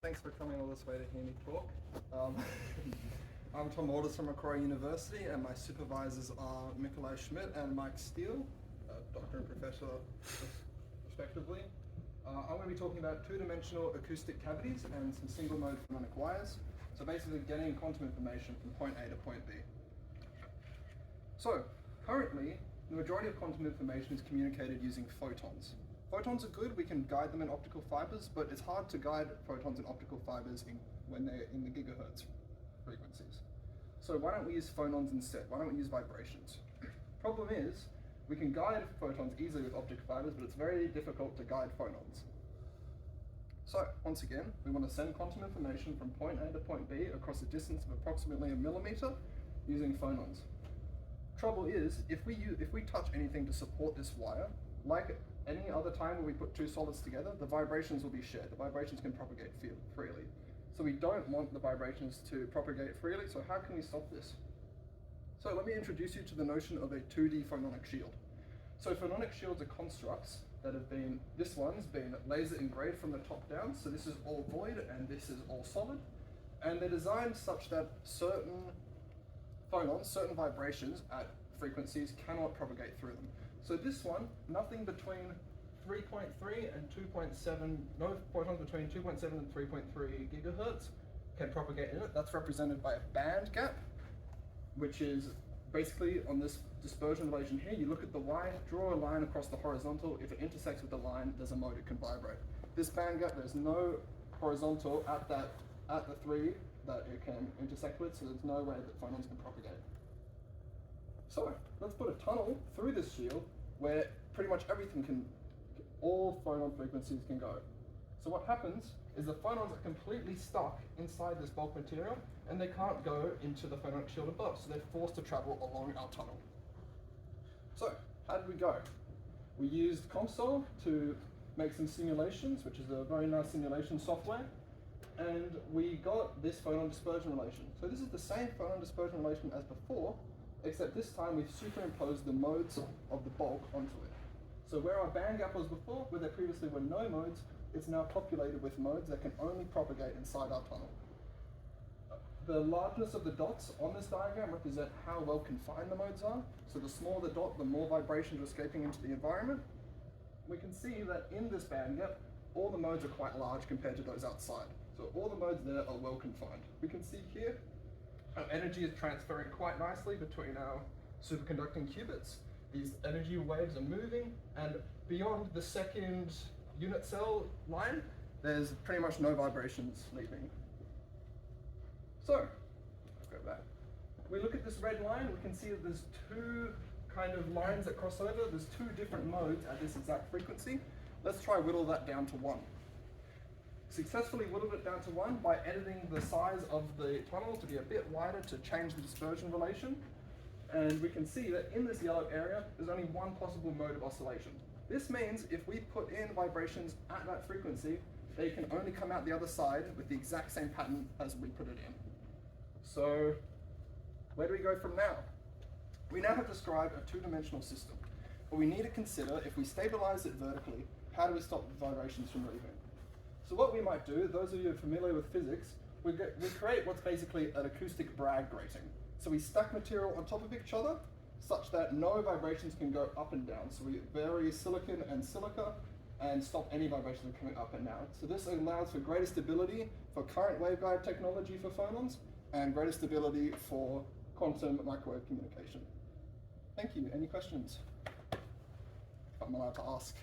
Thanks for coming all this way to hear me talk. I'm Tom Waters from Macquarie University, and my supervisors are Nikolai Schmidt and Mike Steele, doctor and professor respectively. I'm going to be talking about two-dimensional acoustic cavities and some single-mode phononic wires. So basically getting quantum information from point A to point B. So currently, the majority of quantum information is communicated using photons. Photons are good, we can guide them in optical fibers, but it's hard to guide photons in optical fibers when they're in the gigahertz frequencies. So why don't we use phonons instead? Why don't we use vibrations? Problem is, we can guide photons easily with optic fibers, but it's very difficult to guide phonons. So once again, we want to send quantum information from point A to point B across a distance of approximately 1 millimeter using phonons. Trouble is, if we touch anything to support this wire, like any other time when we put two solids together, the vibrations will be shared. The vibrations can propagate freely. So we don't want the vibrations to propagate freely, so how can we stop this? So let me introduce you to the notion of a 2D phononic shield. So phononic shields are constructs that have been, this one's been laser engraved from the top down, so this is all void and this is all solid. And they're designed such that certain phonons, certain vibrations at frequencies cannot propagate through them. So this one, nothing between 3.3 and 2.7, no photons between 2.7 and 3.3 gigahertz can propagate in it. That's represented by a band gap, which is basically on this dispersion relation here. You look at the Y, draw a line across the horizontal. If it intersects with the line, there's a mode it can vibrate. This band gap, there's no horizontal at the 3 that it can intersect with, so there's no way that phonons can propagate. So let's put a tunnel through this shield where pretty much everything all phonon frequencies can go. So what happens is the phonons are completely stuck inside this bulk material and they can't go into the phononic shield above, so they're forced to travel along our tunnel. So how did we go? We used ComSol to make some simulations, which is a very nice simulation software, and we got this phonon dispersion relation. So this is the same phonon dispersion relation as before, except this time we've superimposed the modes of the bulk onto it. So where our band gap was before, where there previously were no modes, it's now populated with modes that can only propagate inside our tunnel. The largeness of the dots on this diagram represent how well confined the modes are. So the smaller the dot, the more vibrations are escaping into the environment. We can see that in this band gap, all the modes are quite large compared to those outside. So all the modes there are well confined. We can see here, our energy is transferring quite nicely between our superconducting qubits. These energy waves are moving, and beyond the second unit cell line, there's pretty much no vibrations leaving. So, let's go back. We look at this red line, we can see that there's two kind of lines that cross over. There's two different modes at this exact frequency. Let's try whittle that down to 1. Successfully whittled it down to 1 by editing the size of the tunnel to be a bit wider to change the dispersion relation. And we can see that in this yellow area, there's only one possible mode of oscillation. This means if we put in vibrations at that frequency, they can only come out the other side with the exact same pattern as we put it in. So where do we go from now? We now have described a two-dimensional system, but we need to consider if we stabilize it vertically, how do we stop vibrations from leaving? So what we might do, those of you who are familiar with physics, we create what's basically an acoustic Bragg grating. So we stack material on top of each other such that no vibrations can go up and down. So we vary silicon and silica and stop any vibrations coming up and down. So this allows for greater stability for current waveguide technology for phonons and greater stability for quantum microwave communication. Thank you. Any questions? If I'm allowed to ask.